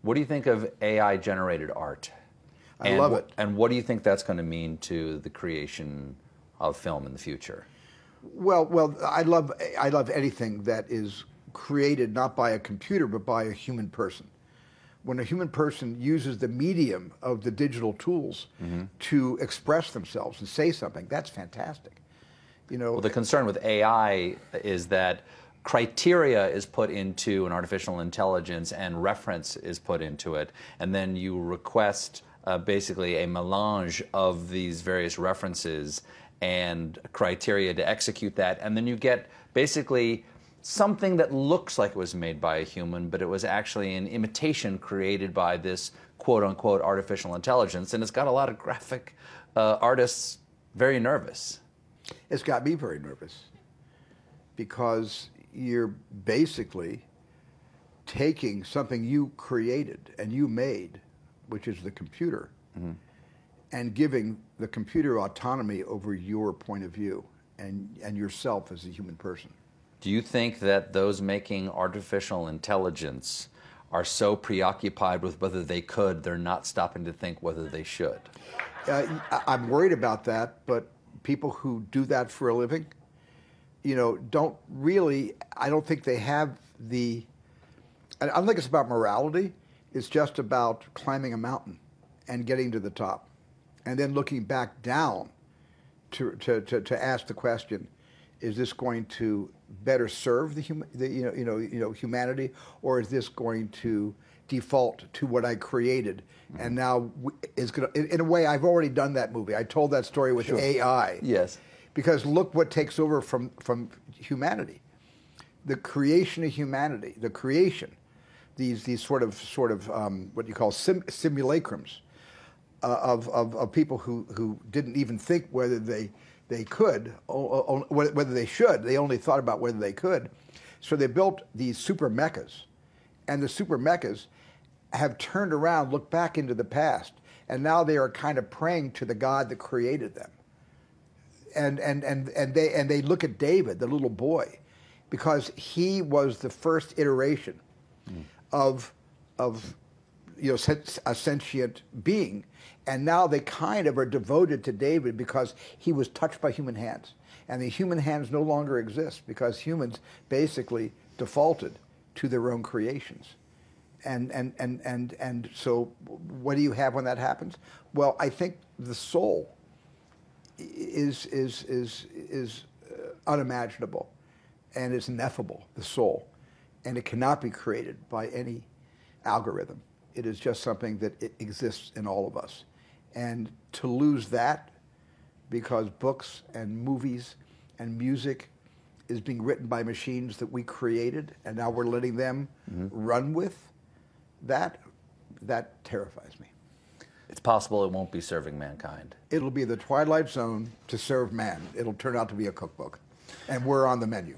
What do you think of AI-generated art? I love it. And what do you think that's going to mean to the creation of film in the future? Well, I love anything that is created not by a computer but by a human person. When a human person uses the medium of the digital tools to express themselves and say something, that's fantastic. You know, well, the concern with AI is that criteria is put into an artificial intelligence and reference is put into it, and then you request basically a melange of these various references and criteria to execute that, and then you get basically something that looks like it was made by a human, but it was actually an imitation created by this quote-unquote artificial intelligence, and it's got a lot of graphic artists very nervous. It's got me very nervous because you're basically taking something you created and you made, which is the computer, and giving the computer autonomy over your point of view and yourself as a human person. Do you think that those making artificial intelligence are so preoccupied with whether they could, they're not stopping to think whether they should? I'm worried about that, but people who do that for a living, you know, don't really, I don't think they have the, I don't think it's about morality. It's just about climbing a mountain and getting to the top and then looking back down to ask the question, is this going to better serve the humanity, or is this going to default to what I created? And now is going to, in a way, I've already done that movie. I told that story with AI. Yes. Because look what takes over from humanity. The creation of humanity, the creation, these sort of what you call simulacrums of people who didn't even think whether they could, or whether they should. They only thought about whether they could. So they built these super mechas, and the super mechas have turned around, looked back into the past, and now they are kind of praying to the God that created them. And they look at David, the little boy, because he was the first iteration of a sentient being. And now they kind of are devoted to David because he was touched by human hands. And the human hands no longer exist because humans basically defaulted to their own creations. And so what do you have when that happens? Well, I think the soul is unimaginable, and it's ineffable, the soul. And it cannot be created by any algorithm. It is just something that it exists in all of us. And to lose that because books and movies and music is being written by machines that we created and now we're letting them run with, that terrifies me. It's possible it won't be serving mankind. It'll be the Twilight Zone to serve man. It'll turn out to be a cookbook. And we're on the menu.